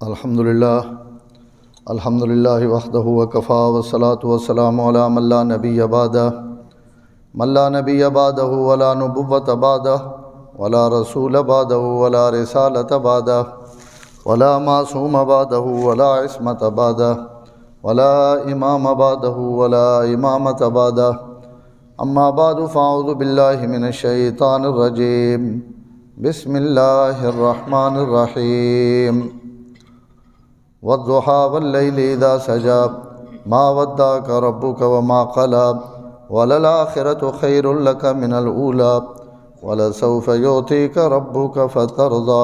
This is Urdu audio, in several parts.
الحمدللہ وحدہ وکفا والصلاة والسلام علی من لا نبی بعدہ ولا نبوۃ بعدہ ولا رسول بعدہ ولا رسالۃ بعدہ ولا معصوم بعدہ ولا عصمت بعدہ ولا امام بعدہ ولا امامۃ بعدہ اما بعد فاعوذ باللہ من الشیطان الرجیم بسم اللہ الرحمن الرحیم والضحى والليل إذا سجى ما ودعك ربك وما قلى وللآخرة خير لك من الأولى ولسوف يعطيك ربك فترضى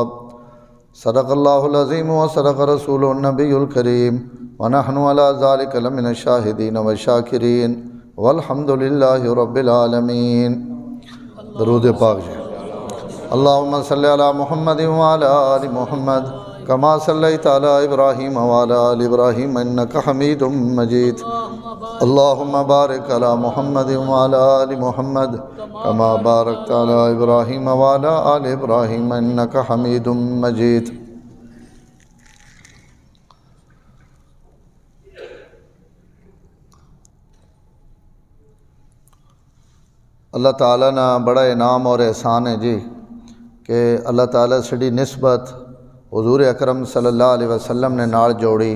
صدق الله العظيم وصدق رسوله النبي الكريم ونحن على ذلك لمن الشاهدين والشاكرين والحمد لله رب العالمين. درود پاک جی. اللهم صل على محمد وعلى آل محمد كما صليت على إبراهيم وعلى آل إبراهيم إنك حميد مجيد. اللهم بارك على محمد وعلى آل محمد كما باركت على إبراهيم وعلى آل إبراهيم إنك حميد مجيد. اللہ تعالیٰ نے بڑا انعام اور احسان ہے جی کہ اللہ تعالیٰ سڑی نسبت حضور اکرم صلی اللہ علیہ وسلم نے نال جوڑی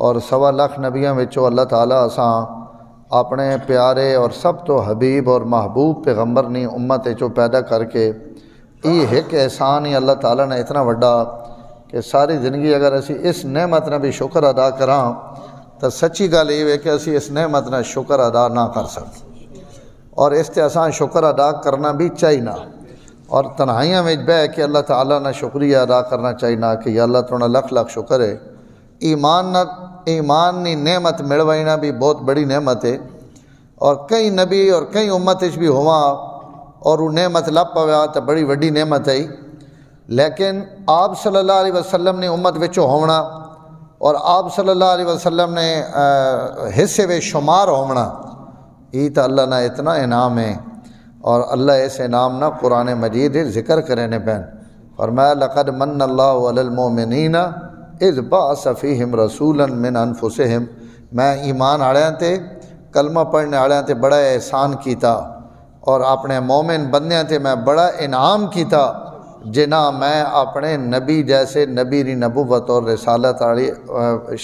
اور 1.25 لاکھ نبیاں وچوں اللہ تعالیٰ اساں اپنے پیارے اور سب تو حبیب اور محبوب پیغمبر نی امت چوں پیدا کر کے یہ ایک احسان ہی اللہ تعالیٰ نے اتنا وڈا کہ ساری زندگی اگر اسی اس نعمت نہ بھی شکر ادا کراں تو سچی گل یہ ہے کہ اسی اس نعمت نہ شکر ادا نہ کر سکتے اور اس تے اساں شکر ادا کرنا بھی چاہیے اور تنہائیاں میں بہ کہ اللہ تعالیٰ نے شکریہ ادا کرنا چاہیے کہ یا اللہ تھوڑا لکھ لکھ شکر ہے. ایمان نی نعمت ملوائنا بھی بہت بڑی نعمت ہے اور کئی نبی اور کئی امت بھی ہوا اور وہ نعمت لب پویا تو بڑی وڈی نعمت ہے. لیکن آپ صلی اللہ علیہ وسلم نے امت وچوں ہونا اور آپ صلی اللہ علیہ وسلم نے حصے میں شمار ہونا یہ تو اللہ نے اتنا انعام ہے. اور اللہ اس انعام نہ قرآن مجید ذکر کرنے پین فرمایا لقد من اللہ علی المؤمنین اذ بعث فیہم رسولا من انفسہم. میں ایمان آڑیاں تے کلمہ پڑھنے آڑیاں تے بڑا احسان کیتا اور اپنے مومن بندیاں تے میں بڑا انعام کیتا جنہ میں اپنے نبی جیسے نبی ری نبوت اور رسالت والی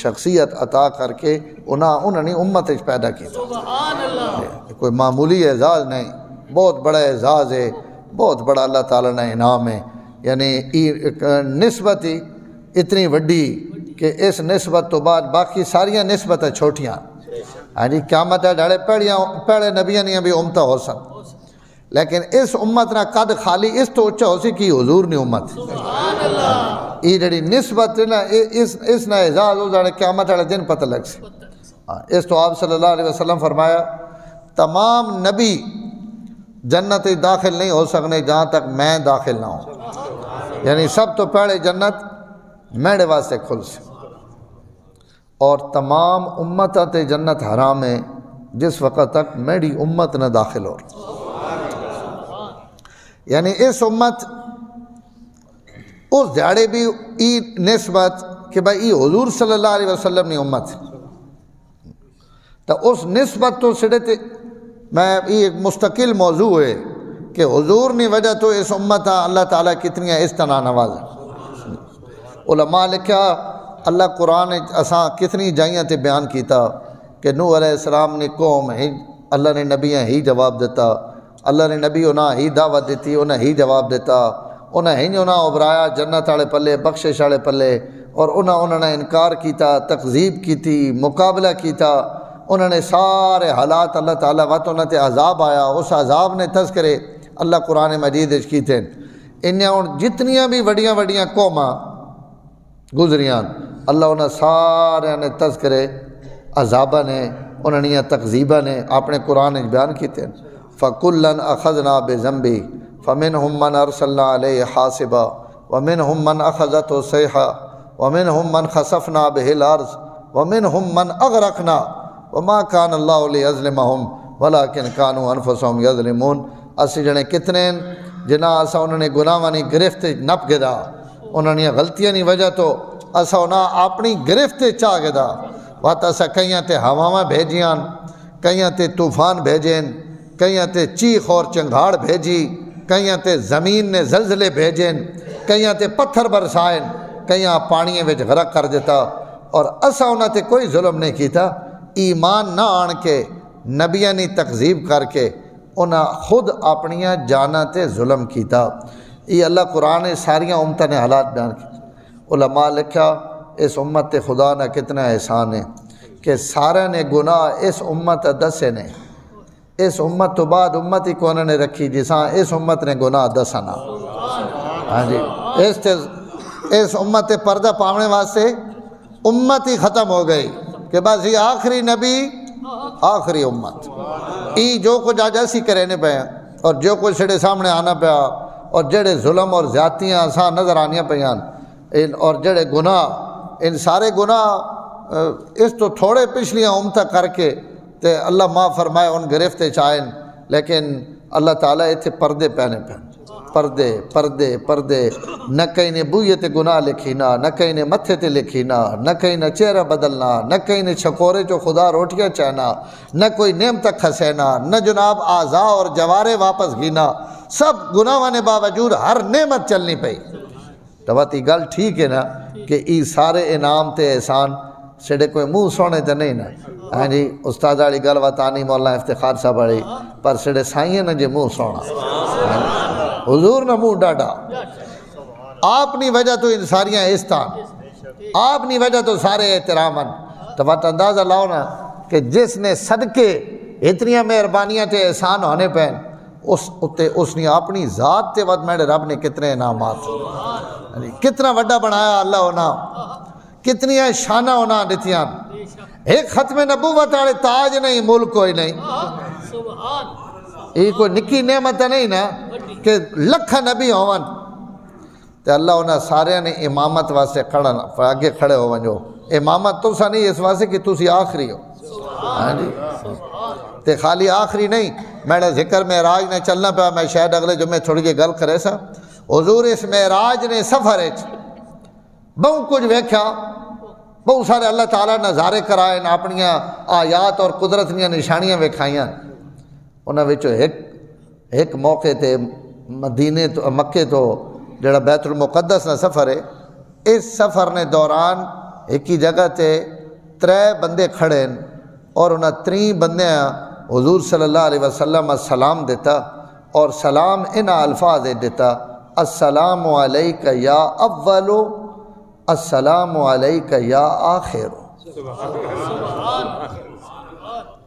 شخصیت عطا کر کے انہوں نے امت پیدا کیتا. سبحان اللہ. کوئی معمولی اعزاز نہیں، بہت بڑا اعزاز ہے، بہت بڑا اللہ تعالیٰ نے انعام ہے. یعنی نسبت ہی اتنی وڈی کہ اس نسبت تو بعد باقی ساریاں نسبتیں چھوٹیاں. ہاں جی قیامت ڈھڑے پہلے نبیاں نہیں بھی امتہ ہو سن لیکن اس امت نہ قد خالی اس تو اچھا ہو سی کہ حضور نہیں امت. سبحان اللہ. یہ جڑی نسبت نا اس نہ اعزاز ہو جانے قیامت والے دن پتہ لگ سی. اس تو آپ صلی اللہ علیہ وسلم فرمایا تمام نبی جنت داخل نہیں ہو سکنے جہاں تک میں داخل نہ ہوں. یعنی سب تو پہلے جنت میرے واسطے کھل سے اور تمام امتاں تے جنت حرام ہے جس وقت تک میری امت نہ داخل ہو. یعنی اس امت اس دیہڑے بھی ای نسبت کہ بھائی ای حضور صلی اللہ علیہ وسلم نے امت تو اس نسبت تو سڑے تے میں یہ ایک مستقل موضوع ہے کہ حضور نے وجہ تو اس امت اللہ تعالیٰ کتنی اس طرح نوازا. علماء لکھا اللہ قرآن اساں کتنی جائیاں تے بیان کیتا کہ نوح علیہ السلام نے قوم ہی اللہ نے نبیاں ہی جواب دیتا، اللہ نے نبی انہاں ہی دعوت دیتی انہیں ہی جواب دیتا، انہیں ابرایا جنت والے پلے بخشش والے پلے اور انہوں نے انکار کیتا، تکذیب کیتی، مقابلہ کیتا. انہوں نے سارے حالات اللہ تعالیٰ وقت انہوں نے عذاب آیا اس عذاب نے تذکرے اللہ قرآن مجید کیتے. انہیں جتنیاں بھی وڈیاں وڈیاں قوماں گزریاں اللہ انہیں سارے نے تذکرے عذابہ نے انہوں نے تکذیبہ نے اپنے قرآن بیان کیتے. فَكُلًّا أَخَذْنَا بِذَنبِهِ فَمِنْهُمْ مَنْ أَرْسَلْنَا عَلَيْهِ حَاصِبًا وَمِنْهُمْ مَنْ أَخَذَتْهُ الصَّيْحَةُ وَمِنْهُمْ مَنْ خَسَفْنَا بِهِ الْأَرْضَ وَمِنْهُمْ مَنْ أَغْرَقْنَا وَمَا كَانَ اللَّهُ لِيَظْلِمَهُمْ وَلَكِنْ كَانُوا أَنفُسَهُمْ يَظْلِمُونَ. اسی جنے کتنے جنہاں اسا انہوں نے گناہاں نی گرفت نپ گدا انہوں نے غلطیاں نی وجہ تو اسا انہاں اپنی گرفت چاہ گدا وات اسا کئیاں تے ہواواں بھیجیاں کئیاں تے طوفان بھیجیں کئیاں تے چیخ اور چنگھاڑ بھیجی کئیاں تے زمین نے زلزلے بھیجیں کئیاں تے پتھر برسائیں کئیاں پانیے وچ غرق کر دیتا اور اسا انہاں تے کوئی ظلم نہیں کیتا ایمان نہ آن کے نبیاں نے تکذیب کر کے انہاں خود اپنیاں جاناں تے ظلم کیتا یہ اللہ قرآن ساریاں امتاں نے حالات بیان کی علماء لکھا اس امت تے خدا نہ کتنا احسان ہے کہ سارے نے گناہ اس امت دسے نے اس امت تو بعد امت ہی کونہ نے رکھی جساں اس امت نے گناہ دسانا ہاں جی اس امت پردہ پاونے واسطے امت ہی ختم ہو گئی کہ بس یہ آخری نبی آخری امت ای جو کچھ آج ایسی کرنے پہ اور جو کچھ سڑے سامنے آنا پیا اور جڑے ظلم اور زیادتیاں آسان نظر آنیاں پیان اور جڑے گناہ ان سارے گناہ اس تو تھوڑے پچھلیاں امتہ کر کے تے اللہ معاف فرمائے ان گرفتے چاہیں لیکن اللہ تعالیٰ اتھے پردے پہنے پہن پردے پردے پردے نہ کہیں نے بوئیت گناہ لکھینا نہ کہیں نے متھے تے لکھینا نہ کہیں نے چہرہ بدلنا نہ کہیں نے چھکورے جو خدا روٹیاں چاہنا نہ کوئی نعمت کھسینا نہ جناب اعضاء اور جوارے واپس گینا سب گناہوں نے باوجود ہر نعمت چلنی پئی تو بات یہ گل ٹھیک ہے نا کہ ای سارے انعام تے احسان سڑے کوئی منہ سونے تے نہیں نا ہاں جی استاد والی گل وطانی مولانا افتخار صاحب والی پر سڑے سائیں نہ جے منہ سونا حضور نہ منہ ڈاڈا آپ نی وجہ تو ان ساریاں احسان آپ نی وجہ تو سارے احترامن تو بات اندازہ لاؤ نا کہ جس نے صدقے اتنی مہربانیاں تے احسان ہونے پہن اس نے اپنی ذات تے ود میرے رب نے کتنے انعامات کتنا وڈا بنایا اللہ ہونا کتنی شانہ ہونا دتیاں ایک ختم نبوت والے تاج نہیں ملک کوئی نہیں یہ کوئی نکی نعمت نہیں نا کہ لکھ نبی ہون تو اللہ انہاں سارے نے امامت واسطے آگے کھڑے ہو ونجو امامت تو سا نہیں اس واسطے کہ تسی آخری ہو ہاں جی تے خالی آخری نہیں میرے ذکر معراج نے چلنا پیا میں شاید اگلے جمعے تھوڑی جی گل کرے سا حضور اس معراج نے سفر بہت کچھ ویکھیا بہت سارے اللہ تعالیٰ نظارے کرائے اپنیاں آیات اور قدرت دیاں نشانیاں ویکھائیاں انہاں وچوں ایک موقع تے مدینے تو مکے تو جڑا بیت المقدس نہ سفر ہے اس سفر نے دوران ایک ہی جگہ تے 3 بندے کھڑے اور انہاں 3 بندے حضور صلی اللہ علیہ وسلم سلام دیتا اور سلام ان الفاظ دیتا السلام علیکہ یا اولو السلام علیکہ یا آخر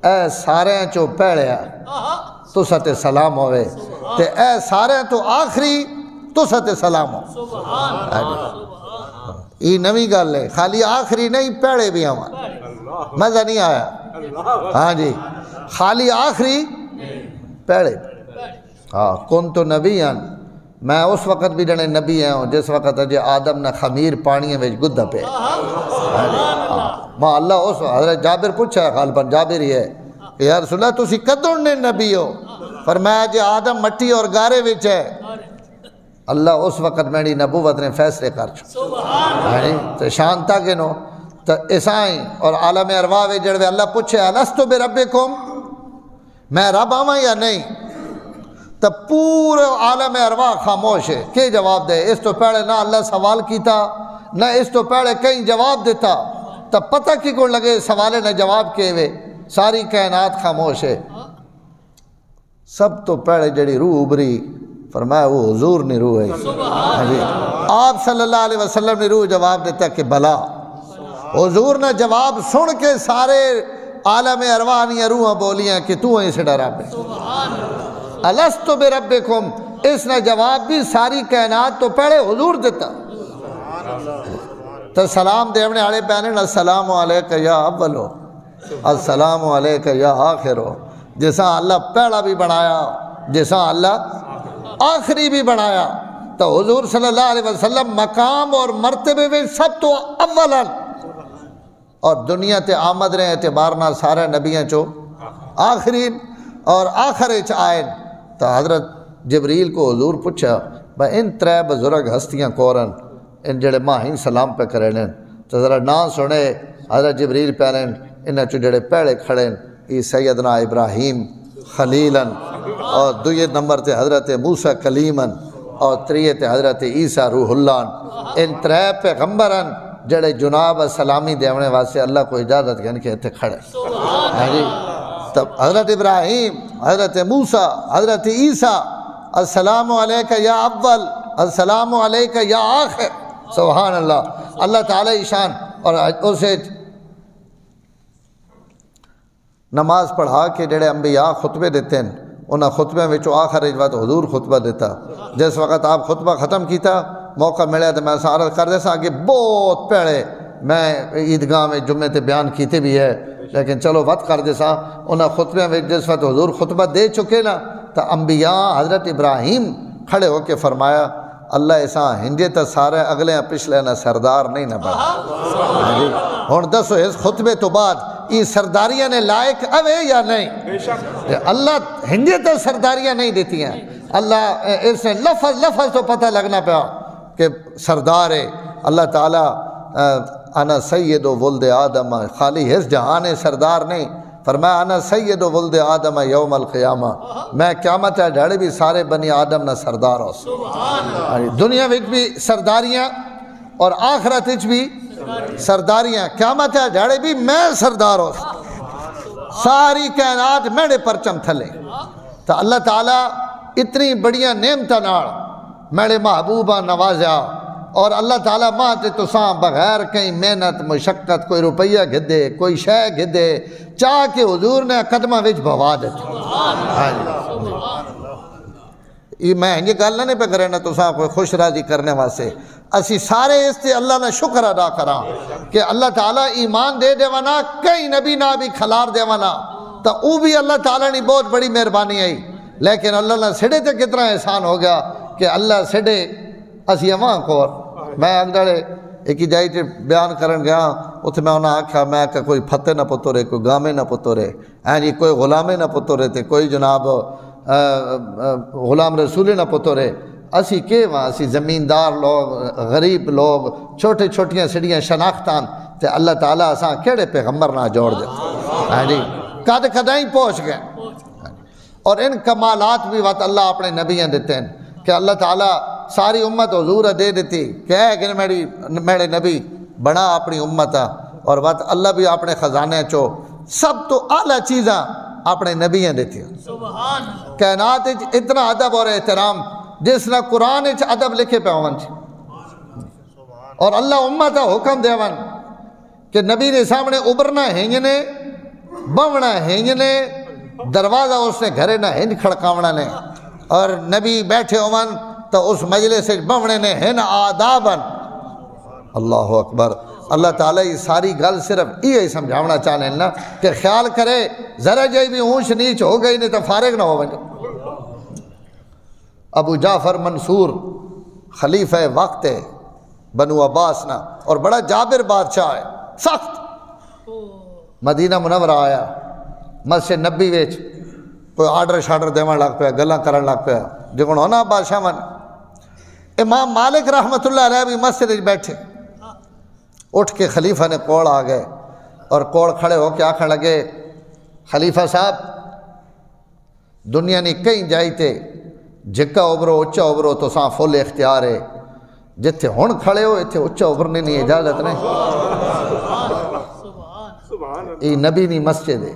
اے سارے چو پہڑیا تو ستے سلام ہوئے تے اے سارے تو آخری تو ستے سلام ہو یہ نوی گل ہے خالی آخری نہیں پہڑے بھی ہمارے مزہ نہیں آیا ہاں جی خالی آخری پہڑے ہاں کن تو نبی ہیں میں اس وقت بھی جنے نبی ہیں جس وقت اجے آدم نہ خمیر پانی میں گدہ پہ ماں اللہ اس حضرت جابر پوچھا ہے غالباً جابر ہی ہے کہ یا رسول اللہ تسی کدوں نے نبی ہو فرمایا جے آدم مٹی اور گارے وچ ہے اللہ اس وقت میری نبوت نے فیصلے کر چھو تو شان تا کے نو تو عیسائیں اور عالم ارواح وچ جڑے اللہ پوچھے الستو بربکم میں رب آواں یا نہیں تو پورے عالم ارواح خاموش ہے کہ جواب دے اس تو پہلے نہ اللہ سوال کیتا نہ اس تو پہلے کہیں جواب دیتا تو پتہ کی کون لگے سوالے نہ جواب کے ہوئے ساری کائنات خاموش ہے سب تو پہلے جڑی روح ابری فرمایا وہ حضور نے روح ہے آپ صلی اللہ علیہ وسلم نے روح جواب دیتا کہ بلا حضور نے جواب سن کے سارے عالم ارواح نے روحاں بولیاں کہ تو ہیں سے ڈرا پہ الستو بربکم اس نے جواب بھی ساری کائنات تو پہلے حضور دیتا تو سلام دیونے آڑے پہنے السلام علیکہ یا اولو السلام علیکہ یا آخرو جیسا اللہ پہلا بھی بنایا جیسا اللہ آخری بھی بنایا تو حضور صلی اللہ علیہ وسلم مقام اور مرتبے میں سب تو اولا اور دنیا تے آمد رہے اعتبارنا سارے نبیاں چو آخرین اور آخر اچ آئین تو حضرت جبریل کو حضور پوچھا بھائی ان 3 بزرگ ہستیاں کورن ان جڑے ماہین سلام پہ کرے لیں تو ذرا نام سنے حضرت جبریل پہ لیں انہاں چو جڑے پہلے کھڑے ای سیدنا ابراہیم خلیلاً اور دویے نمبر تے حضرت موسیٰ کلیماً اور تریے تے حضرت عیسیٰ روح اللہ ان ترے پیغمبرن جڑے جناب سلامی دیونے واسطے اللہ کو اجازت گن کے اتھے کھڑے تب حضرت ابراہیم، حضرت موسیٰ، حضرت عیسیٰ السلام علیکہ یا اول، السلام علیکہ یا آخر، سبحان اللہ۔ اللہ تعالیٰ شان اور اسے نماز پڑھا کے جڑے انبیاء خطبے دیتے ہیں انہاں خطبے میں جو آخر اجوات حضور خطبہ دیتا، جس وقت آپ خطبہ ختم کیتا موقع ملے تو میں عرض کر دیسا کہ بہت پہلے میں عیدگاہ میں جمعے تے بیان کیتے بھی ہے، لیکن چلو وقت کر دیسا انہاں خطبے میں جس وقت حضور خطبہ دے چکے نا تو انبیاء حضرت ابراہیم کھڑے ہو کے فرمایا اللہ ایسا ہنجے تا سارے اگلے پچھلے نہ سردار نہیں نہ بڑھا ہون دسو اس خطبے تو بعد یہ سرداریاں نے لائق اوے یا نہیں؟ اللہ ہنجے تا سرداریاں نہیں دیتی ہیں، اللہ اس نے لفظ تو پتہ لگنا پیا کہ سردار ہے اللہ تعالیٰ انا سید ولد آدم، خالی اس جہان سردار نہیں، فرمایا انا سید ولد آدم یوم القیامہ، میں قیامت ہے جھڑے بھی سارے بنی آدم نہ سردار ہو دنیا وچ بھی سرداریاں اور آخرت وچ بھی سرداریاں، قیامت ہے جھڑے بھی میں سردار ہو ساری کائنات میرے پرچم تھلے۔ تو اللہ تعالیٰ اتنی بڑیاں نعمتاں نال میرے محبوبہ نوازیا اور اللہ تعالیٰ ماں تے تساں بغیر کہیں محنت مشقت کوئی روپیہ گھدے کوئی شے گھدے چاہ کے حضور نے قدمہ وچ بھوا دیتے۔ یہ میں یہ گل نہیں پہ کرے نا تساں کوئی خوش راضی کرنے واسطے، اسی سارے اس تے اللہ نے شکر ادا کراں کہ اللہ تعالیٰ ایمان دے دیوانا کئی نبی نہ بھی کھلار دیوانا تو او بھی اللہ تعالیٰ نے بہت بڑی مہربانی آئی، لیکن اللہ نے سڑے تے کتنا احسان ہو گیا کہ اللہ سڑے اسی اماں کو میں اندڑے ایک جائی تے بیان کرن گیا اتھے میں انہاں آکھا میں کہ کوئی پھتے نہ پتو رہے کوئی گامے نہ پتو رہے جی کوئی غلامے نہ پتو رہے تے کوئی جناب غلام رسولے نہ پتو رہے، اسی کے وہاں اسی زمیندار لوگ غریب لوگ چھوٹے چھوٹیاں سڑیاں شناختان تے اللہ تعالیٰ اساں کیڑے پیغمبر نہ جوڑ دے جی قد قدائیں پہنچ گئے اور ان کمالات بھی وقت اللہ اپنے نبیاں دیتے ہیں کہ اللہ تعالیٰ ساری امت حضور دے دیتی کہ اے کہ میرے نبی بنا اپنی امت اور وقت اللہ بھی اپنے خزانے چو سب تو اعلیٰ چیزاں اپنے نبیاں دیتی ہیں۔ کائنات اتنا ادب اور احترام جس نے قرآن ادب لکھے پہ ہون اور اللہ امت حکم دے ون کہ نبی نے سامنے ابرنا ہنجنے بونا ہنجنے دروازہ اس نے گھرے نہ ہنج کھڑکاونا نے اور نبی بیٹھے ہون تو اس مجلس سے بونے نے ہن آدابن۔ اللہ اکبر، اللہ تعالیٰ یہ ساری گل صرف یہ سمجھاونا چاہنے نا کہ خیال کرے ذرا جائی بھی اونچ نیچ ہو گئی نہیں تو فارغ نہ ہو بنے۔ ابو جعفر منصور خلیفہ وقت ہے بنو عباس نا اور بڑا جابر بادشاہ ہے سخت، مدینہ منورہ آیا مسجد نبی ویچ کوئی آرڈر شارڈر دیوان لگ پیا گلاں کرن لگ پیا جکن ہونا بادشاہ من۔ امام مالک رحمت اللہ علیہ بھی مسجد بیٹھے اٹھ کے خلیفہ نے کوڑ آ گئے اور کوڑ کھڑے ہو کے آکھنے لگے خلیفہ صاحب دنیا نے کہیں جائی تے جکا ابرو اچھا ابرو تو ساں فل اختیار ہے جتھے ہون کھڑے ہو اتھے اچھا ابرنے نہیں اجازت نہیں، یہ نبی نہیں مسجد ہے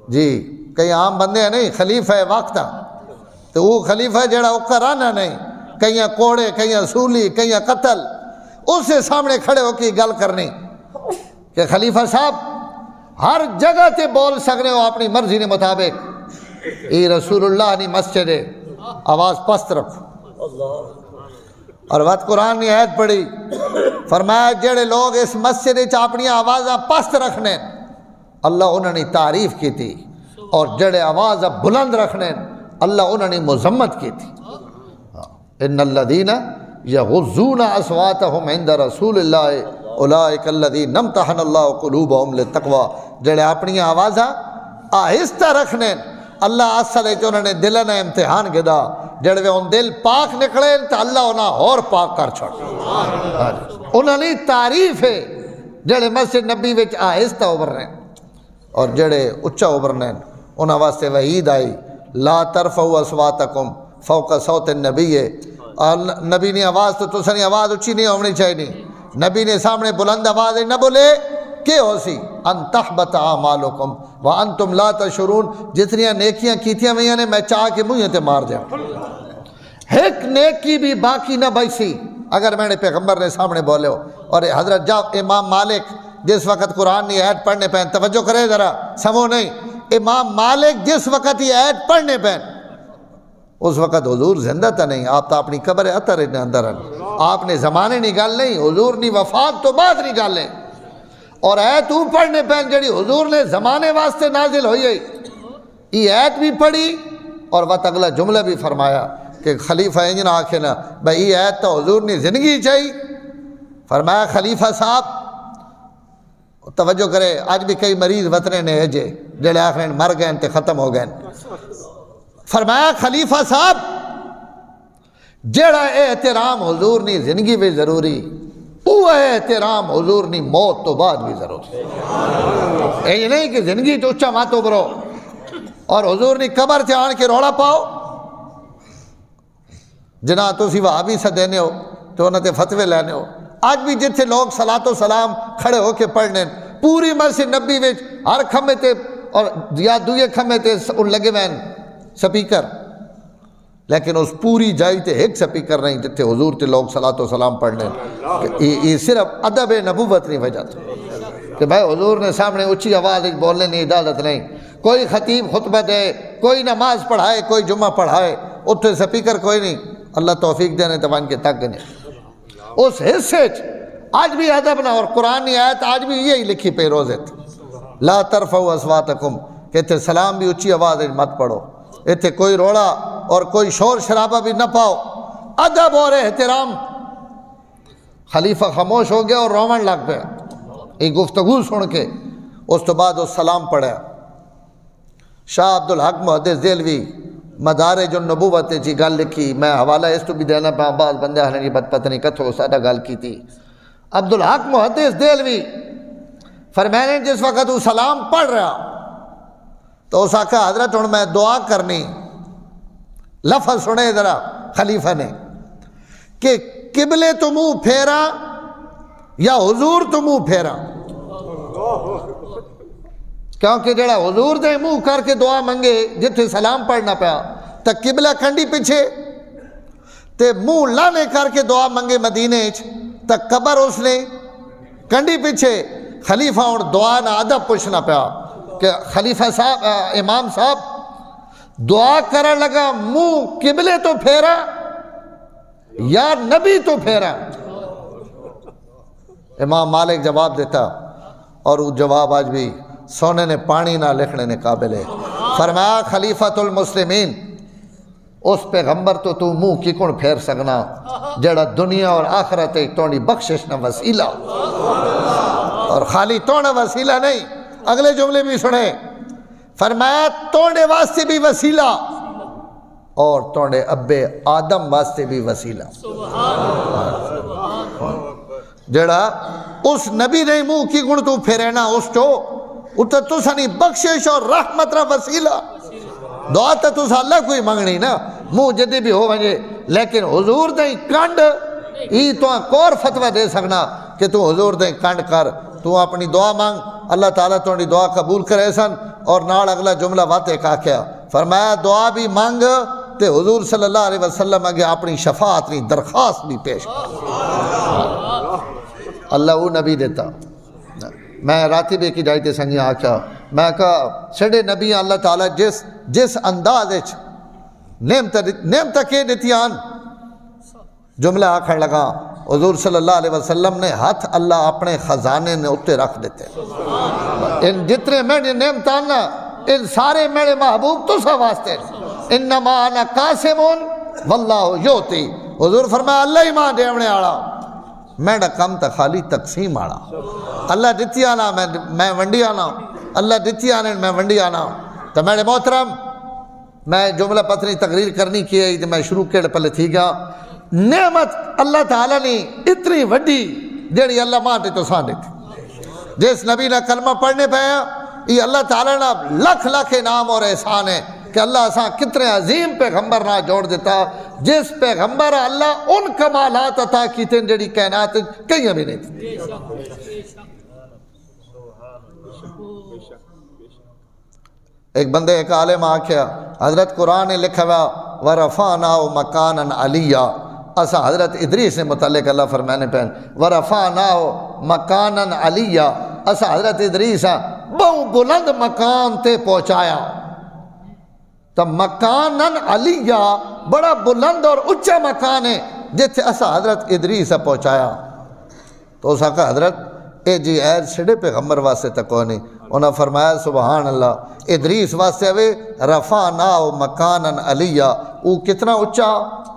جی، کئی عام بندے ہیں نہیں خلیفہ وقت تو وہ خلیفہ جڑا اوکا رانا نہیں، کئی کوڑے کئی سولی کئی قتل، اس سے سامنے کھڑے ہو کے گل کرنی کہ خلیفہ صاحب ہر جگہ تے بول سکنے ہو اپنی مرضی نے مطابق، یہ رسول اللہ نے مسجد ہے آواز پست رکھو۔ اور وقت قرآن نے آیت پڑھی فرمایا جڑے لوگ اس مسجد اپنی آوازاں پست رکھنے اللہ انہوں نے تعریف کی تھی اور جڑے آواز بلند رکھنے اللہ انہوں نے مذمت کی تھی۔ ان الذین یغضون اصواتهم عند رسول اللہ اولئک الذین امتحن اللہ قلوبهم للتقوی، جڑے اپنی آوازاں آہستہ رکھنے اللہ اصل ہے انہوں نے دل نے امتحان گدا جڑے ان دل پاک نکلے تو اللہ انہاں اور پاک کر چھوڑ انہوں نے تعریف ہے جڑے مسجد نبی وچ آہستہ ابھرنے اور جڑے اچھا ابھرنے انہاں واسطے وعید آئی لا ترفعوا اصواتکم فوق صوت النبی ہے نبی نے آواز تو تسانی آواز اچھی نہیں ہونی چاہیے نہیں نبی نے سامنے بلند آواز نہ بولے کہ ہو سی ان تحبط اعمالکم وانتم لا تشعرون جتنیاں نیکیاں کیتیاں ویاں نے میں چاہ کے منہ تے مار جاؤں ایک نیکی بھی باقی نہ بیسی اگر میں نے پیغمبر نے سامنے بولے ہو اور حضرت جاب امام مالک جس وقت قرآن کی آیت پڑھنے پہن توجہ کرے ذرا سمو نہیں امام مالک جس وقت یہ آیت پڑھنے پہن اس وقت حضور زندہ تھا نہیں آپ تو اپنی قبر اتر اندر آپ نے زمانے نکال نہیں حضور نے وفات تو بعد نکال لیں اور آیت وہ پڑھنے پہن جڑی حضور نے زمانے واسطے نازل ہوئی ہے یہ آیت بھی پڑھی اور وقت اگلا جملہ بھی فرمایا کہ خلیفہ انجن آنکھیں نا بھائی یہ آیت تو حضور نے زندگی چاہیے فرمایا خلیفہ صاحب توجہ کرے آج بھی کئی مریض وطنے نے ہجے جڑے آخر مر گئے تے ختم ہو گئے فرمایا خلیفہ صاحب جڑا احترام حضور نے زندگی بھی ضروری وہ احترام حضور نے موت تو بعد بھی ضروری یہ نہیں کہ زندگی تو اچھا ماتو برو اور حضور نے قبر سے آن کے روڑا پاؤ جنہاں تو سی وہابی سے دینے ہو تو انہوں نے فتوے لینے ہو آج بھی جتھے لوگ صلاۃ و سلام کھڑے ہو کے پڑھنے پوری مسجد نبی وچ ہر کھمے تے اور یا دوئے کھمے تے ان لگے وین سپیکر لیکن اس پوری جائی تے ایک سپیکر نہیں جتھے حضور تے لوگ صلاۃ و سلام پڑھنے یہ صرف ادب نبوت نہیں وجہ تھا کہ بھائی حضور نے سامنے اچھی آواز بولنے نہیں اجازت نہیں کوئی خطیب خطبہ دے کوئی نماز پڑھائے کوئی جمعہ پڑھائے اتھے سپیکر کوئی نہیں اللہ توفیق دینے تبان کے تک نہیں اس حصے آج بھی ادب نہ اور قرآن کی آیت آج بھی یہی لکھی پہ روزت لا ترفعوا اصواتکم کہ تے سلام بھی اچھی آواز مت پڑھو ایتھے کوئی روڑا اور کوئی شور شرابہ بھی نہ پاؤ ادب اور احترام خلیفہ خاموش ہو گیا اور رومن لگ گیا ایک گفتگو سن کے اس تو بعد اس سلام پڑھا شاہ عبدالحق محدث دہلوی مدارج النبوت جی گل لکھی میں حوالہ اس تو بھی دینا پا بعض بندے ہنے کی پتہ نہیں کتھو سادہ گل کی تھی عبدالحق محدث دہلوی فرمانے جس وقت وہ سلام پڑھ رہا تو اس آقا حضرت ہوں میں دعا کرنی لفظ سنے ذرا خلیفہ نے کہ قبلے تو منہ پھیرا یا حضور تو منہ پھیرا کیونکہ جڑا حضور دے منہ کر کے دعا منگے جتھے سلام پڑھنا پیا تا قبلہ کنڈی پیچھے تے منہ لانے کر کے دعا منگے مدینے تا قبر اس نے کنڈی پیچھے خلیفہ اور دعا نہ ادب پوچھنا پیا کہ خلیفہ صاحب امام صاحب دعا کرنے لگا منہ قبلے تو پھیرا یا نبی تو پھیرا امام مالک جواب دیتا اور وہ جواب آج بھی سونے نے پانی نہ لکھنے نے قابل ہے فرمایا خلیفۃ المسلمین اس پیغمبر تو منہ کی کون پھیر سکنا جڑا دنیا اور آخرت توڑی بخشش نہ وسیلہ اور خالی توڑا وسیلہ نہیں اگلے جملے بھی سنے فرمایا توڑے واسطے بھی وسیلہ اور توڑے ابے آدم واسطے بھی وسیلہ جڑا اس نبی نے منہ کی گن تو پھیرنا اس تو اتھا تو سنی بخشش اور رحمت را وسیلہ دعا تا تو اللہ کوئی منگنی نا منہ جدی بھی ہو ونجے لیکن حضور دیں کنڈ ای تو کور فتوہ دے سکنا کہ تو حضور دیں کنڈ کر تو اپنی دعا مانگ اللہ تعالیٰ تو اپنی دعا قبول کرے سن اور نال اگلا جملہ باتیں کہا کیا فرمایا دعا بھی مانگ تے حضور صلی اللہ علیہ وسلم اگے اپنی شفاعت نہیں درخواست بھی پیش اللہ وہ نبی دیتا میں راتی بے کی جائیتے سنگی آکھا میں کہا سڑے نبی اللہ تعالیٰ جس انداز نعمت کے دیتیان جملہ آکھر لگا حضور صلی اللہ علیہ وسلم نے ہاتھ اللہ اپنے خزانے نے اتے رکھ دیتے ان جتنے میرے نعمتان نا ان سارے میرے محبوب تو سا واسطے انما انا قاسمون واللہ یوتی حضور فرمایا اللہ ہی ماں دیونے آڑا میرا کم تا خالی تقسیم آڑا اللہ دیتی آنا میں ونڈی آنا اللہ دیتی آنے میں ونڈی آنا تو میرے محترم میں جملہ پتنی تقریر کرنی کی ہے تو میں شروع کے پہلے تھی گیا نعمت اللہ تعالیٰ نے اتنی وڈی جیڑی اللہ مانتے تو ساندے تھی جس نبی نہ کلمہ پڑھنے پہ یہ اللہ تعالیٰ نے لکھ لکھ انعام اور احسان ہے کہ اللہ اساں کتنے عظیم پیغمبر نہ جوڑ دیتا جس پیغمبر اللہ ان کمالات عطا کیتے جڑی کائنات کہیں بھی نہیں تھی. ایک بندے ایک عالم آکھیا حضرت قرآن نے لکھا ہوا وَرَفَعْنَاهُ مَكَانًا عَلِيًّا اسا حضرت ادریس سے متعلق اللہ فرمانے پہن وَرَفَعْنَاهُ مَكَانًا عَلِيًّا اسا حضرت ادریس بہو بلند مکان تے پہنچایا. تو مکانن علیہ بڑا بلند اور اچھا مکان ہے جتھے اسا حضرت ادریس پہنچایا. تو اسا کہا حضرت اے جی ایر سڑے پیغمبر واسطے تک نہیں. انہاں فرمایا سبحان اللہ ادریس واسطے ہوئے رفعناہ مکانن علیہ وہ کتنا اچھا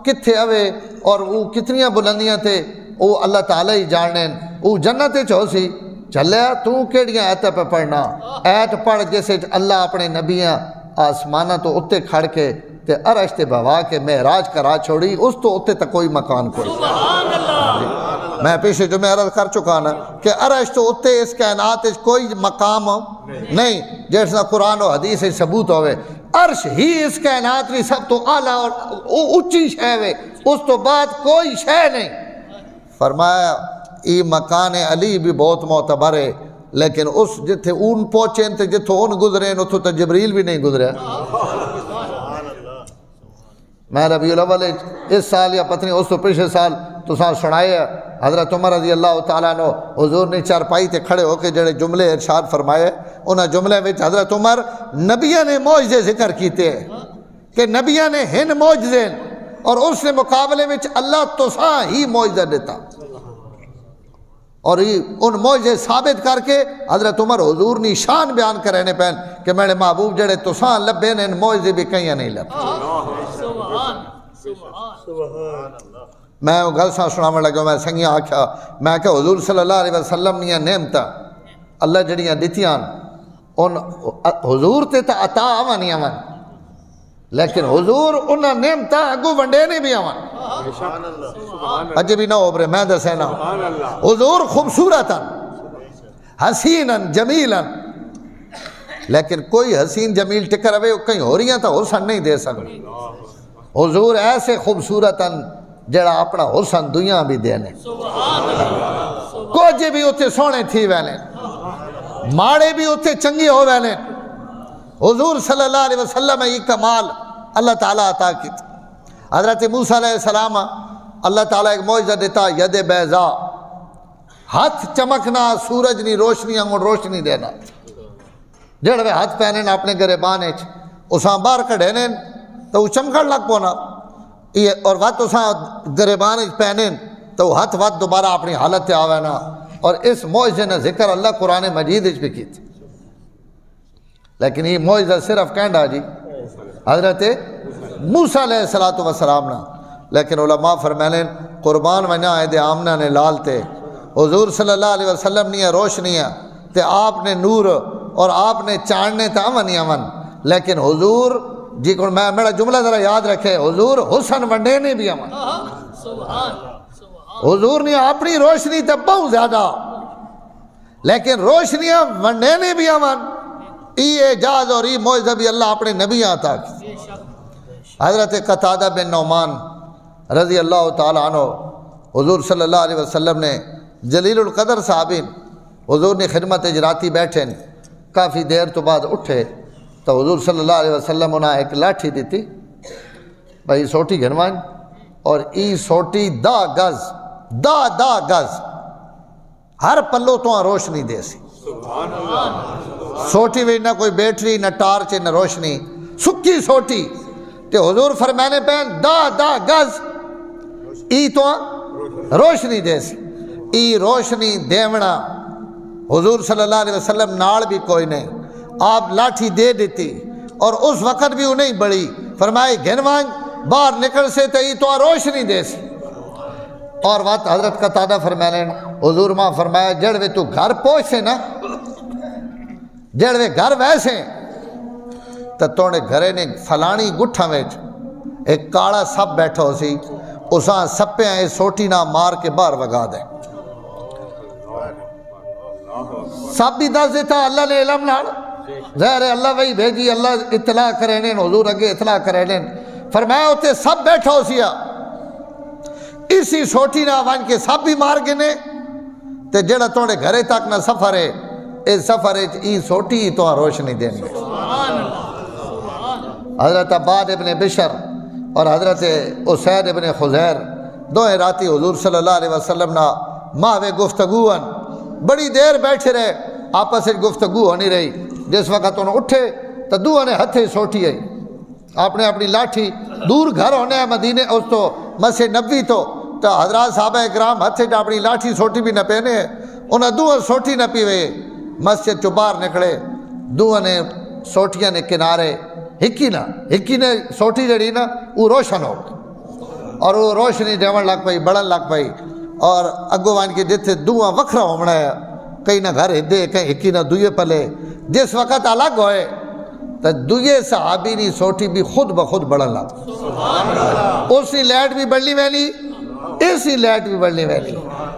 کتھے ہوئے اور وہ کتنیاں بلندیاں تھے وہ اللہ تعالیٰ ہی جاننے. وہ جنت چو سی چلیا تو کیڑیاں ایتہ پہ پڑھنا ایت پڑھ جیسے اللہ اپنے نبیاں آسمانہ تو اتے کھڑ کے تے عرش تے بوا کے معراج کرا چھوڑی اس تو اتے تک کوئی مکان کوئی. میں پیچھے جو میں عرض کر چکا نا کہ عرش تو اتے اس کائنات کوئی مقام نہیں جیسا قرآن و حدیث سے ثبوت ہوئے. عرش ہی اس کائنات میں سب تو اعلیٰ اور اونچی شے ہے اس تو بعد کوئی شے نہیں. فرمایا یہ مکان علی بھی بہت معتبر ہے لیکن اس جتھے اون پہنچے تے جتھے اون گزرے اتھو تو جبریل بھی نہیں گزرے. میں ربیع الاول اس سال یا پتہ نہیں اس تو پچھلے سال تو ساتھ سنائے حضرت عمر رضی اللہ تعالیٰ عنہ حضور نے چارپائی تے کھڑے ہو کے جڑے جملے ارشاد فرمائے انہاں جملے وچ حضرت عمر نبیوں نے معجزے ذکر کیتے کہ نبیوں نے ہن معجزے اور اس نے مقابلے وچ اللہ تو ساں ہی معجزہ دیتا اور ان معجزے ثابت کر کے حضرت عمر حضور نے شان بیان کرنے پہن کہ میرے محبوب جڑے تو ساں لبے نے ان معجزے بھی کہیں نہیں لبے. میں وہ گل ساں سنانے لگا میں سنگیاں آکھا میں کہ حضور صلی اللہ علیہ وسلم نے نعمتاں اللہ جڑیاں دتیاں ان حضور تے تا عطا آوانی آوان لیکن حضور انہاں نعمتاں اگو ونڈے نہیں بھی آوان. اجے بھی نہ اوبرے میں دسے نا حضور خوبصورتاً حسیناً جمیلاً لیکن کوئی حسین جمیل ٹکر ہوئے کہیں ہو رہی ہیں تو حسن نہیں دے سکتے. حضور ایسے خوبصورتاً جڑا اپنا حسن دنیا بھی دینے کوجے بھی اتھے سونے تھی ویلیں ماڑے بھی اتھے چنگی ہو ویلیں. حضور صلی اللہ علیہ وسلم یہ کمال اللہ تعالیٰ عطا کی. حضرت موسیٰ علیہ السلام اللہ تعالیٰ ایک معجزہ دیتا ید بیضا ہاتھ چمکنا سورج نہیں روشنی انگوڑ روشنی دینا جڑے ہاتھ پہنے اپنے گریبانے اساں باہر کڑھے تو وہ چمکڑ لگ پونا اور وقت اساں گریبانے پہنے تو ہاتھ وقت دوبارہ اپنی حالت تے آوے نا. اور اس معجزے نے ذکر اللہ قرآن مجید بھی کی تھی لیکن یہ معجزہ صرف کہنڈا جی حضرت موسیٰ علیہ السلام نا. لیکن علماء فرمائیں قربان ونیا ہے دے آمنہ نے لالتے حضور صلی اللہ علیہ وسلم نہیں ہے روشنی ہے تے آپ نے نور اور آپ نے چاندنے تا ونی امن لیکن حضور جی کو میں میرا جملہ ذرا یاد رکھے حضور حسن ونڈے نے بھی امن. حضور نے اپنی روشنی تے بہت زیادہ لیکن روشنیاں ونڈے نے بھی امن. یہ اعجاز اور یہ معجزہ بھی اللہ اپنے نبی آتا کی. حضرت قتادہ بن نعمان رضی اللہ تعالیٰ عنہ حضور صلی اللہ علیہ وسلم نے جلیل القدر صحابین حضور نے خدمت اجراتی بیٹھے کافی دیر تو بعد اٹھے تو حضور صلی اللہ علیہ وسلم انہیں ایک لاٹھی دیتی بھائی سوٹی گھنوائیں اور ای سوٹی دا گز ہر پلو تو روشنی دے سی. سوٹی بھی نہ کوئی بیٹری نہ ٹارچ نہ روشنی سکی سوٹی تے حضور فرمانے پہن دا گز ای تو روشنی دے سی. ای روشنی دیونا حضور صلی اللہ علیہ وسلم نال بھی کوئی نہیں آپ لاٹھی دے دیتی اور اس وقت بھی انہیں بڑی فرمائی گھنوانگ باہر نکل سے تے ای تو روشنی دے سی. اور وقت حضرت قتادہ فرمانے حضور ماں فرمایا جڑوے تو گھر پہنچے نا جڑوے گھر ویسے تو توڑے گھرے نے فلانی گٹھا میں ایک کاڑا سپ بیٹھا ہو سی اساں سپے ہیں سوٹی نہ مار کے باہر وگا دیں سب بھی دس دیتا اللہ نے علم نال ظاہر ہے اللہ وہی بھیجی اللہ اطلاع کرے نے حضور اگے اطلاع کرے نے فرمایا ہوتے سب بیٹھا ہو سیا اسی سوٹی نہ ون کے سب بھی مار گنے تے جڑا توڑے گھرے تک نہ سفر ہے اس سفر ہے ای سوٹی تو روشنی دیں گے حضرت عباد ابن بشر اور حضرت اسید ابن خزیر دوئے راتی حضور صلی اللہ علیہ وسلم نا ماہوے گفتگوان بڑی دیر بیٹھے رہے آپس سے گفتگو ہونی رہی جس وقت انہوں اٹھے تو دو نے ہتھے سوٹی آئی آپ نے اپنی لاٹھی دور گھر ہونے ہیں مدینے اس تو مسجد نبوی تو حضرات صحابہ اکرام ہتھے جا اپنی لاٹھی سوٹی بھی نہ پہنے انہیں دو سوٹی نہ پیوے مسجد چو باہر نکلے دو نے سوٹیاں نے کنارے ہکی نے سوٹی جڑی نا وہ روشن ہو اور وہ روشنی ڈیون لگ پئی بڑھن لگ پئی اور اگو وان کے جتھے دعا وکھرا ہونا ہے کئی نہ گھر ہدے کہیں ہکی نہ دوئے پلے جس وقت الگ ہوئے تو دوئے صحابی نی سوٹی بھی خود بخود بڑھن لگ اسی لائٹ بھی بڑھنی ویلی اسی لائٹ بھی بڑھنی ویلی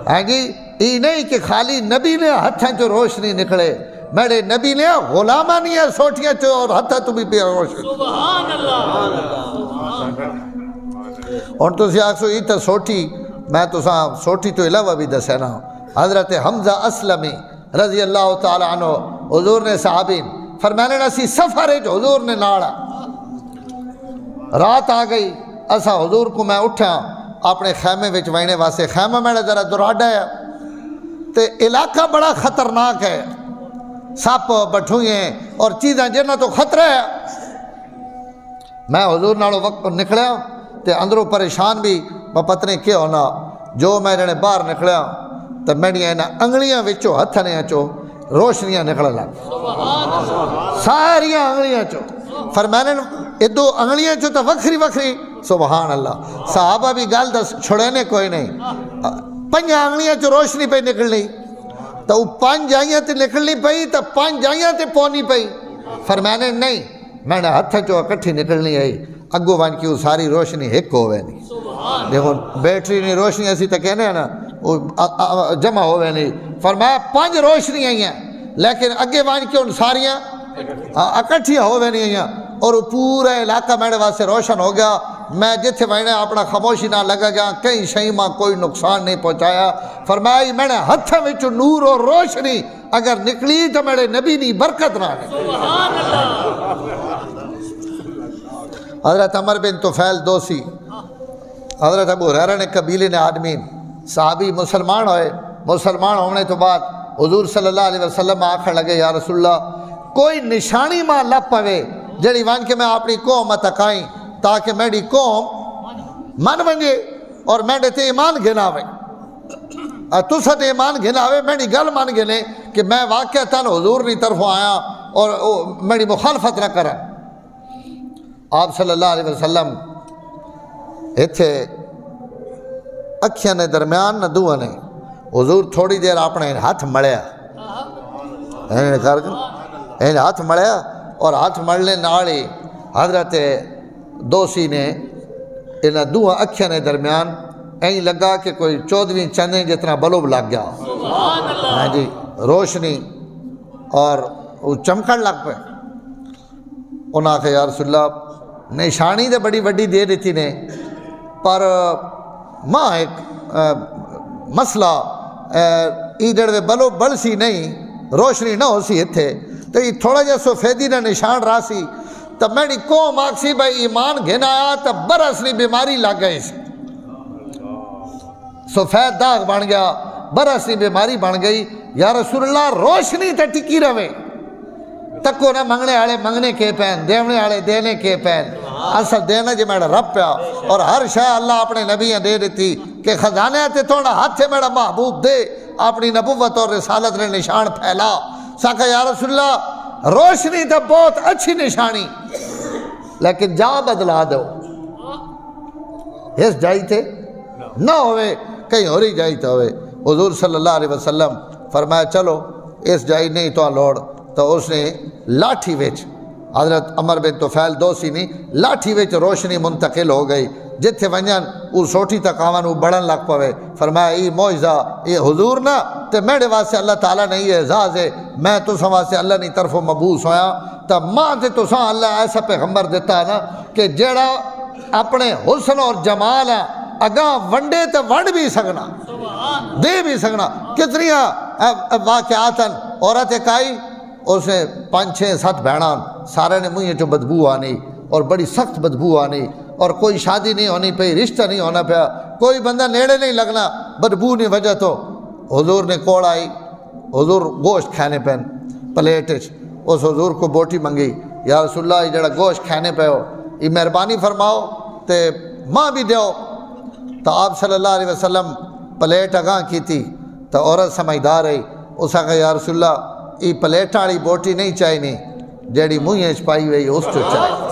ہاں جی یہ نہیں کہ خالی نبی نے ہتھاں جو روشنی نکلے میرے نبی نے غلامہ نہیں ہے سوٹیاں چو اور ہتھا تو بھی پیا روشنی سبحان اللہ اور تو سیاق سو ایتا سوٹی میں تو سوٹی تو علاوہ بھی دس ہے نا حضرت حمزہ اسلمی رضی اللہ تعالیٰ عنہ حضور نے صحابین فرمانے نسی سفر ہے جو حضور نے ناڑا رات آ گئی ایسا حضور کو میں اٹھا اپنے خیمے وچ وینے واسے خیمہ میں ذرا دراڈا ہے تے علاقہ بڑا خطرناک ہے سپ بٹھوئیں اور چیزیں جنہ تو خطرہ ہے میں حضور نالو وقت نکلیا تے اندروں پریشان بھی پتنے کیا ہونا جو میں جنے باہر نکلیا تو میڈیا انگلیاں وچو ہتھ نے چو روشنیاں نکل لگ ساریاں انگلیاں چو فرمانے ادو انگلیاں چو تو وکھری وکھری سبحان اللہ صحابہ بھی گال دس چھڑینے کوئی نہیں پنجا انگلیاں چو روشنی پہ نکلنی تو وہ پانچ جائیاں تے نکلنی پئی تو پانچ جائیاں تے پونی پئی فرمانے نہیں میں نے ہتھ چو اکٹھی نکلنی آئی اگو وان کی وہ ساری روشنی ایک ہوئے نہیں دیکھو بیٹری نہیں روشنی ایسی تو کہنے ہیں نا وہ جمع ہوئے نہیں فرمایا پانچ روشنی آئی ہیں لیکن اگے وان کی ان ساریاں اکٹھی ہوئے نہیں آئی اور پورا علاقہ میرے واسے روشن ہو گیا میں جتھے میں نے اپنا خاموشی نہ لگا گیا کئی شئی ماں کوئی نقصان نہیں پہنچایا فرمایا میں نے ہتھا وچ نور اور روشنی اگر نکلی تو میرے نبی نہیں برکت نہ حضرت عمر بن طفیل دوسی حضرت ابو ہریرہ نے قبیلے نے آدمین صحابی مسلمان ہوئے مسلمان ہونے تو بعد حضور صلی اللہ علیہ وسلم آخر لگے یا رسول اللہ کوئی نشانی ماں لپ پوے جڑی وان کے میں اپنی قوم تکائیں تاکہ میری قوم من بنجے اور میں نے تے ایمان گھناوے تو سا تے ایمان گھناوے میری گل من گھنے کہ میں واقعہ تن حضور نی طرف آیا اور میری مخالفت نہ کرا آپ صلی اللہ علیہ وسلم اتھے اکھیاں نے درمیان نہ دعا نے حضور تھوڑی دیر اپنے ہاتھ مڑیا ہاتھ مڑیا اور ہاتھ مڑنے ناڑی حضرت دوسی نے انہیں دو اکھیاں نے درمیان این لگا کہ کوئی 14ویں چندیں جتنا بلوب لگ گیا ہاں جی روشنی اور وہ چمکن لگ پہ انہاں کہ یا رسول اللہ نشانی دے بڑی وڈی دے دیتی نے پر ماں ایک مسئلہ ایڈر دے بلوب بڑھ سی نہیں روشنی نہ ہو سی اتھے تو یہ تھوڑا جا سفیدی نہ نشان رہا سی تب میری قوم آکسی بھائی ایمان گھنایا تب برسنی بیماری لگ گئی سی سفید داغ بن گیا برسنی بیماری بن گئی یا رسول اللہ روشنی تے ٹکی روے تکو نہ منگنے آلے منگنے کے پین دیونے آلے دینے کے پین اصل دینا جی میرا رب پیا اور ہر شاہ اللہ اپنے نبیاں دے دیتی کہ خزانے آتے تھوڑا ہاتھ سے میرا محبوب دے اپنی نبوت اور رسالت نے نشان پھیلا ساکھا یا رسول اللہ روشنی تو بہت اچھی نشانی لیکن جا بدلا دو اس جائی تھے نہ ہوئے کہیں اور ہی جائی تھے ہوئے حضور صلی اللہ علیہ وسلم فرمایا چلو اس جائی نہیں تو لوڑ تو اس نے لاٹھی ویچ حضرت عمر بن طفیل دوسی نہیں لاٹھی وچ روشنی منتقل ہو گئی جتھے ونجن او سوٹی تک آون او بڑھن لگ پوے فرمایا ای معجزہ یہ حضور نا تے میرے واسطے اللہ تعالیٰ نے یہ اعزاز ہے میں تساں واسطے اللہ نی طرفوں مبعوث ہویا تا ماں تے تساں اللہ ایسا پیغمبر دیتا نا کہ جیڑا اپنے حسن اور جمال اگاں ونڈے تے ونڈ بھی سکنا دے بھی سکنا کتنیاں واقعات عورت ایک آئی اس نے 5 6 7 بہنان سارے نے منہ چو بدبو آنی اور بڑی سخت بدبو آنی اور کوئی شادی نہیں ہونی پئی رشتہ نہیں ہونا پیا کوئی بندہ نیڑے نہیں لگنا بدبو نہیں وجہ تو حضور نے کوڑ آئی حضور گوشت کھانے پہن پلیٹ اس حضور کو بوٹی منگی یا رسول اللہ یہ جڑا گوشت کھانے پہ ہو یہ مہربانی فرماؤ تے ماں بھی دیو تو آپ صلی اللہ علیہ وسلم پلیٹ اگاں کی تھی تو عورت سمجھدار رہی اس آگا یا رسول اللہ یہ پلیٹ والی بوٹی نہیں چاہیے جیڑی منہ پائی ہوئی اس تو چاہیے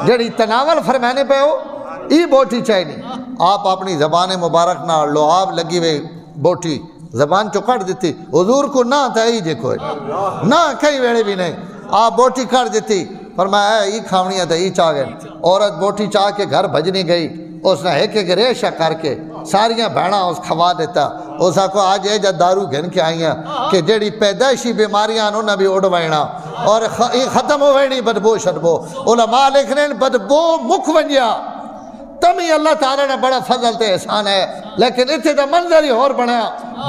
جیڑی تناول فرمانے پہ ہو یہ بوٹی چاہیے آپ اپنی زبان مبارک نہ لعاب لگی ہوئی بوٹی زبان چو کٹ دیتی حضور کو نہ تھا ہی جے کوئی نہ کئی ویڑے بھی نہیں آپ بوٹی کٹ دیتی فرمایا یہ کھاونی ہے تو یہ چاہ گئے عورت بوٹی چاہ کے گھر بھجنی گئی اس نے ایک ریشہ کر کے ساریاں بہنا اس کھوا دیتا اس کو آج یہ جا دارو گھن کے آئیاں کہ جیڑی پیدائشی بیماریاں انہوں نے بھی اڑ وینا اور ختم ہو وینی بدبو شدبو علماء لکھ رہے ہیں بدبو مکھ ونجیا تمی اللہ تعالیٰ نے بڑا فضل تے احسان ہے لیکن اتنے دا منظر ہی اور بنا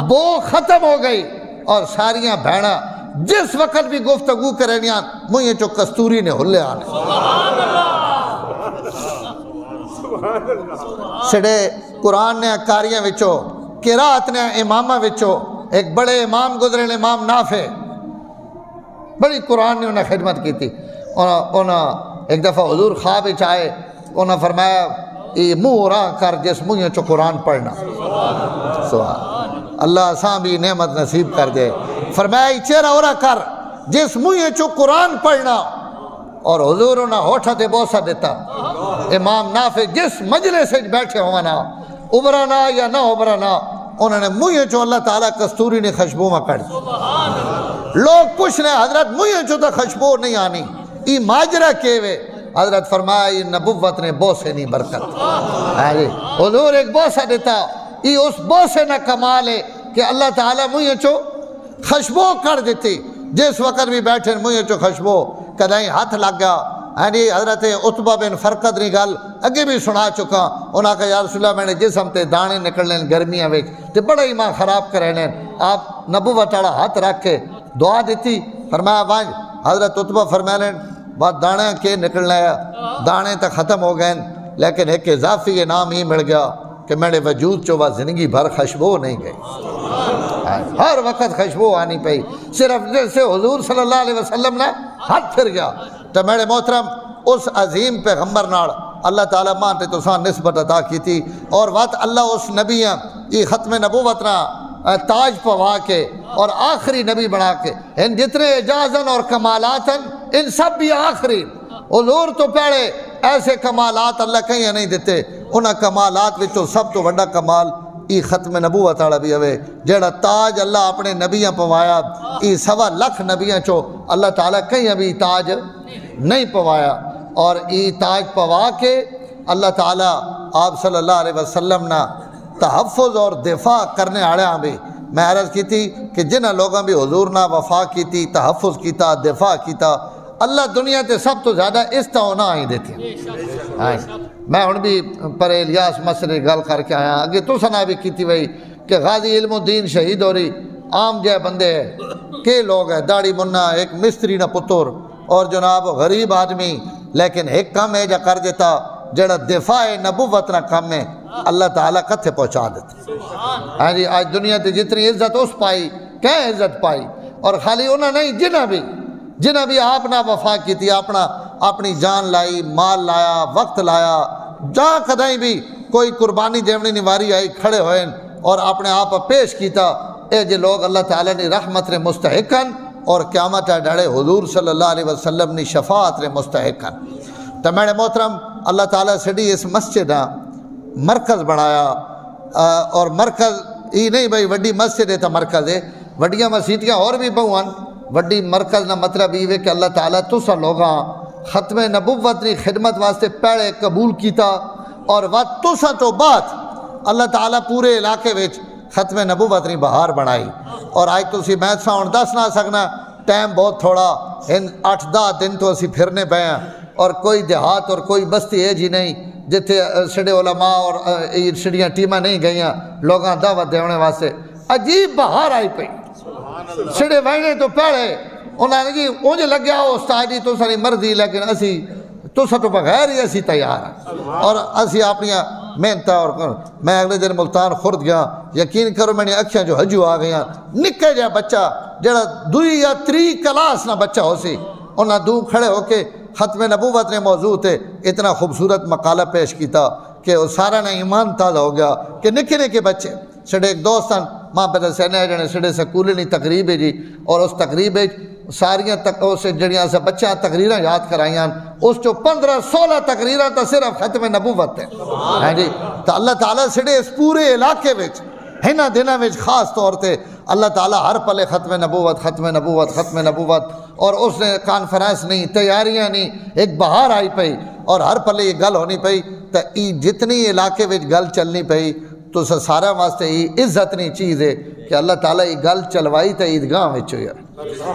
بو ختم ہو گئی اور ساریاں بہنا جس وقت بھی گفتگو کرنیاں مجھے چو کستوری نے ہلے آنے سڑے قرآن نے کاریاں وچو قرات نے امامہ وچو ایک بڑے امام گزرے امام نافع بڑی قرآن نے انہیں خدمت کی تھی انہوں ایک دفعہ حضور خواب چاہے انہوں فرمایا یہ منہ راہ کر جس منہ چو قرآن پڑھنا سبحان اللہ سان بھی نعمت نصیب کر دے فرمایا چہرہ اورا کر جس منہ چو قرآن پڑھنا اور حضور انہوں ہوٹھا دے بوسہ دیتا امام نافع جس مجلس سے بیٹھے ہونا ابرانا یا نہ ابرانا انہوں نے منہ چو اللہ تعالیٰ کستوری نے خوشبو میں کر دی لوگ پوچھنے حضرت منہ چو تو خوشبو نہیں آنی یہ ماجرہ کیوے حضرت فرمایا یہ نبوت نے بوسے نہیں برکت حضور ایک بوسہ دیتا یہ اس بوسے نہ کمال ہے کہ اللہ تعالیٰ منہ چو خوشبو کر دیتی جس وقت بھی بیٹھے منہ چو خوشبو کدائیں ہاتھ لگ گیا حضرت عتبہ بن فرقد نے گل اگے بھی سنا چکا انہاں کہا یا رسول اللہ میں نے جسم تے دانے نکلنے گرمیاں ویچ تے بڑا ہی ماں خراب کرنے آپ نبوت والا ہاتھ رکھ کے دعا دیتی فرمایا وانج حضرت عتبہ فرمایا بات دانے کے نکلنا ہے دانے تک ختم ہو گئے لیکن ایک اضافی نام ہی مل گیا کہ میرے وجود چو بات زندگی بھر خوشبو نہیں گئی ہر وقت خوشبو آنی پئی صرف جیسے حضور صلی اللہ علیہ وسلم نے ہاتھ پھر گیا تو میرے محترم اس عظیم پیغمبر ناڑ اللہ تعالیٰ مانتے تو سان نسبت عطا کی تھی اور وقت اللہ اس نبیاں یہ ختم نبوت نہ تاج پوا کے اور آخری نبی بنا کے ان جتنے اجازن اور کمالاتن ان سب بھی آخری حضور تو پہلے ایسے کمالات اللہ کہیں نہیں دیتے انہاں کمالات وچوں سب تو بڑا کمال ای ختم نبوت والا بھی ہوئے جیڑا تاج اللہ اپنے نبیاں پوایا ای 1.25 لاکھ نبیاں چو اللہ تعالیٰ کہیں ابھی تاج نہیں پوایا اور ای تاج پوا کے اللہ تعالیٰ آپ صلی اللہ علیہ وسلم نہ تحفظ اور دفاع کرنے آڑے ہاں بھی میں عرض کی تھی کہ جنہ لوگوں بھی حضور نہ وفا کی تھی تحفظ کیتا دفاع کیتا اللہ دنیا تے سب تو زیادہ اس تا ہونا آئی دیتی میں ہن بھی پر الیاس مسئلے گل کر کے آیا اگے تو سنا بھی کیتی وئی کہ غازی علم الدین شہید ہو رہی عام جائے بندے ہیں کہ لوگ ہیں داڑھی منا ایک مستری نہ پتر اور جناب غریب آدمی لیکن ایک کم ہے جا کر دیتا جڑا دفاع نبوت نہ کم ہے اللہ تعالیٰ کتھے پہنچا دیتا جی آج دنیا تے جتنی عزت اس پائی کیا عزت پائی اور خالی انہوں نہیں جنہ بھی آپ نہ وفا کی تھی اپنی جان لائی مال لایا وقت لایا جہاں کدائیں بھی کوئی قربانی دیونی نواری آئی کھڑے ہوئے اور اپنے آپ پیش کیتا اے جے لوگ اللہ تعالیٰ نے رحمت نے مستحقن اور قیامت ڈڑے حضور صلی اللہ علیہ وسلم نے شفاعت نے مستحقن تو میرے محترم اللہ تعالیٰ سڑی اس مسجد مرکز بنایا اور مرکز ہی نہیں بھائی وڈی مسجد ہے تو مرکز ہے وڈیاں مسیتیاں اور بھی بہوان وڈی مرکز نہ مطلب یہ کہ اللہ تعالیٰ تسا لوگاں ختم نبوت نی خدمت واسطے پہلے قبول کیتا اور وقت تسا تو بعد اللہ تعالیٰ پورے علاقے وچ ختم نبوت نی بہار بنائی. اور آج تسی میں ساؤن دس نہ سکنا ٹائم بہت تھوڑا ان 8-10 دن تو اسی پھرنے پے ہیں اور کوئی دیہات اور کوئی بستی ہے جی نہیں جتھے سڑے علماء اور سڑیاں ٹیمیں نہیں گئیاں لوگاں دعوت دینے واسطے. عجیب بہار آئی پئی سڑے وینے تو پہلے انہوں نے جی اونج لگیا ہو استاد جی تو ساری مرضی لیکن اسی تو تو بغیر ہی اسی تیار ہیں اور اسی اپنی محنت اور میں اگلے دن ملتان خورد گیا یقین کرو میں نے اکھیاں جو حجو آ گیا نکے جا بچہ جڑا 2 یا 3 کلاس نہ بچہ ہو سی انہاں دو کھڑے ہو کے ختم نبوت نے موضوع تے اتنا خوبصورت مقالہ پیش کیتا کہ وہ سارا نے ایمان تازہ ہو گیا کہ نکے نکے بچے سڑے ایک دوستان ماں پتہ سینے جنے سڑے سکولنی تقریب ہے جی اور اس تقریب ہے ساریاں اسے جڑیاں سے بچیاں تقریراں یاد کرائیاں اس جو 15-16 تقریراں تا صرف ختم نبوت ہے ہاں جی. تو اللہ تعالیٰ سڑے اس پورے علاقے وچ ہنہ دنہ وچ خاص طور تے اللہ تعالیٰ ہر پلے ختم نبوت ختم نبوت ختم نبوت اور اس نے کانفرنس نہیں تیاریاں نہیں ایک بہار آئی پئی اور ہر پلے یہ گل ہونی پئی تو جتنی علاقے وچ گل چلنی پئی تو سارا واسطے یہ عزت نہیں چیز ہے کہ اللہ تعالیٰ یہ گل چلوائی تو عیدگاہ وچ ہوئی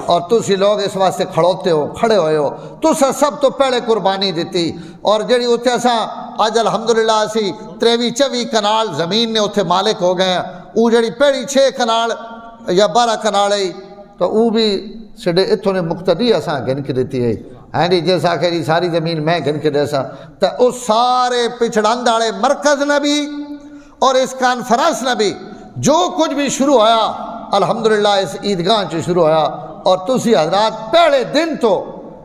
اور تسی لوگ اس واسطے کھڑوتے ہو کھڑے ہوئے ہو تسا سب تو پہلے قربانی دیتی اور جڑی اتنے اساں اج الحمدللہ اسی 23-24 کنال زمین نے اتنے مالک ہو گئے ہیں وہ جڑی پہلی 6 کنال یا 12 کنال ہے تو وہ بھی سڈے اتوں نے مقتدی اساں گن کے دیتی ہے ہاں جی جیسا کہ جی ساری زمین میں گن کے دے سا تو اس سارے پچھڑان والے مرکز نے بھی اور اس کانفرنس نے بھی جو کچھ بھی شروع ہویا الحمدللہ اس عیدگاہ سے شروع ہویا اور تسی حضرات پہلے دن تو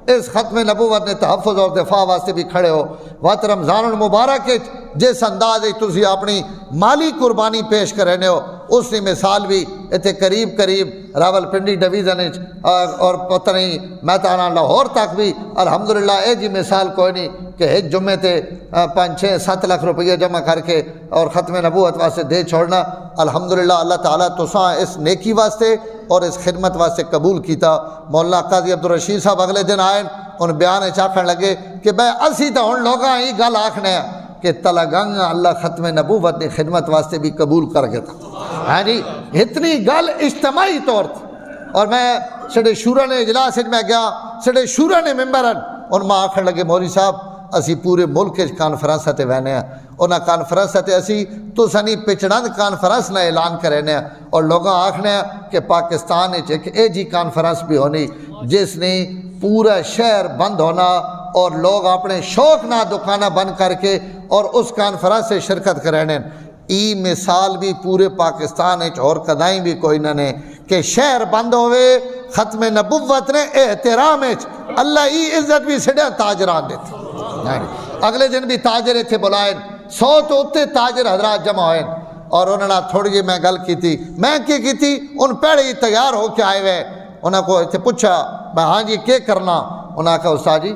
اس ختم نبوت نے تحفظ اور دفاع واسطے بھی کھڑے ہو. وقت رمضان المبارک جس انداز تسی اپنی مالی قربانی پیش کر رہے ہو اس نے مثال بھی اتنے قریب راول پنڈی ڈویژن اور پتہ نہیں میں تانا لاہور تک بھی الحمدللہ اے جی مثال کوئی نہیں کہ ایک جمعے تے 5-6-7 لاکھ روپیہ جمع کر کے اور ختم نبوت واسطے دے چھوڑنا. الحمدللہ اللہ تعالیٰ تساں اس نیکی واسطے اور اس خدمت واسطے قبول کیتا. مولانا قاضی عبدالرشید صاحب اگلے دن آئے ان بیان چاکھن لگے کہ بھائی اسی تو ہن لوگاں ہی گل آکھنے ہیں کہ تلگنگ اللہ ختم نبوت نے خدمت واسطے بھی قبول کر گیا تھا. ہاں جی اتنی گل اجتماعی طور تھی اور میں سڑے شورا نے اجلاس میں گیا سڑے شورا نے ممبرن اور میں آکھن لگے مولوی صاحب اسی پورے ملک کانفرنس تے وہنے ہیں انہاں کانفرنس تے اسی تو سنی پچھڑند کانفرنس نہ اعلان کرنے ہیں اور لوگاں آکھنے ہیں کہ پاکستان ایک اے جی کانفرنس بھی ہونی جس نے پورا شہر بند ہونا اور لوگ اپنے شوق نہ دکانہ بند کر کے اور اس کانفرنس سے شرکت کرنے. ای مثال بھی پورے پاکستان اور کدائیں بھی کوئی نہ نے کہ شہر بند ہوئے ختم نبوت نے احترام اللہ ای عزت بھی سڑیا تاجران دیتے. اگلے دن بھی تاجر اتنے بلائیں 100 تو اتنے تاجر حضرات جمع ہوئے اور انہوں نے تھوڑی جی میں گل کی تھی میں کی تھی ان پہلے ہی تیار ہو کے آئے ہوئے انہوں کو اتنے پوچھا میں ہاں جی کیا کرنا انہوں نے کہا استاد جی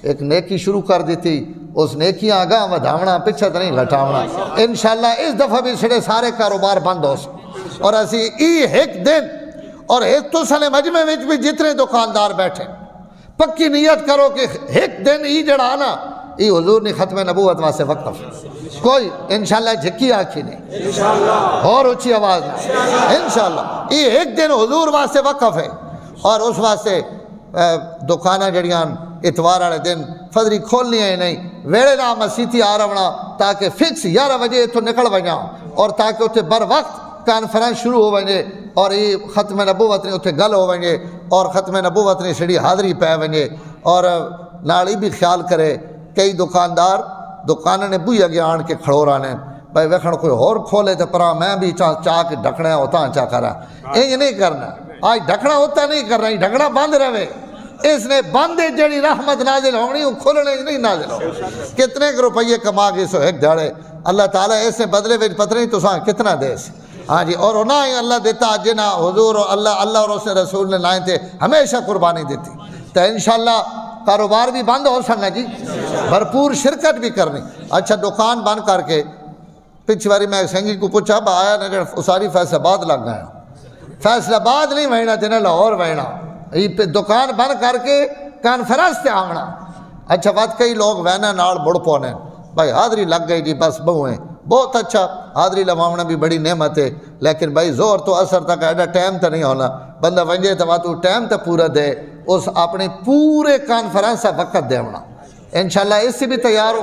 ایک نیکی شروع کر دی تھی اس نیکیاں آگاہ ودھاونا پیچھے تو نہیں گھٹاونا انشاءاللہ اس دفعہ بھی سڑے سارے کاروبار بند ہو سکے اور اسی ایک دن اور ایک تو سنے مجمع وچ بھی جتنے دکاندار بیٹھے پکی نیت کرو کہ ایک دن ای جڑا نا ای حضور نے ختم نبوت واسطے وقف کوئی انشاءاللہ جھکی آنکھی نہیں اور اچھی آواز نہیں انشاءاللہ ای ایک دن حضور واسطے وقف ہے اور اس واسطے دکانہ جڑیاں اتوار والے دن فجری کھولنی ہے نہیں ویڑے نہ مسیتی آ رہنا تاکہ فکس 11 بجے تو نکل وجاں اور تاکہ اتنے بر وقت کانفرنس شروع ہو ونجے اور یہ ختم نبوت نے اتنے گل ہو ونجے اور ختم نبوت نے سڑی حاضری پہ ونجے اور نالی بھی خیال کرے کئی دکاندار دکانہ نے بوئی اگے آن کے کھڑو رانے بھائی ویکھن کوئی اور کھولے تو پرا میں بھی چاہ کے ڈھکنا ہوتا چاہ کرا یہ نہیں کرنا آج ڈھکنا ہوتا نہیں کرنا ہی ڈھکنا بند رہے اس نے بندے جڑی رحمت نازل ہونی وہ کھولنے نہیں نازل ہو کتنے روپیے کما گئے سو ایک دھاڑے اللہ تعالیٰ اس نے بدلے میں پتہ نہیں تو کتنا دے سی ہاں جی اور نہ ہی اللہ دیتا جنا حضور اور اللہ اور اس نے رسول نے لائے تھے ہمیشہ قربانی دیتی تو انشاءاللہ کاروبار بھی بند ہو سکنا جی بھرپور شرکت بھی کرنی. اچھا دکان بند کر کے پچھلی باری میں سنگی کو پوچھا آیا نہ ساری فیصل آباد لگ گیا فیصل آباد نہیں وہنا تینا لاہور وہنا دکان بند کر کے کانفرنس تے آمنا. اچھا بات کئی لوگ وینا نال مڑ پونے بھائی حاضری لگ گئی جی بس بہویں بہت اچھا حاضری لواونا بھی بڑی نعمت ہے لیکن بھائی زور تو اثر تک ایڈا ٹائم تو نہیں ہونا بندہ ونجے تو تو ٹائم تو پورا دے اس اپنے پورے کانفرنس وقت دے ہونا انشاءاللہ اس سے بھی تیار ہو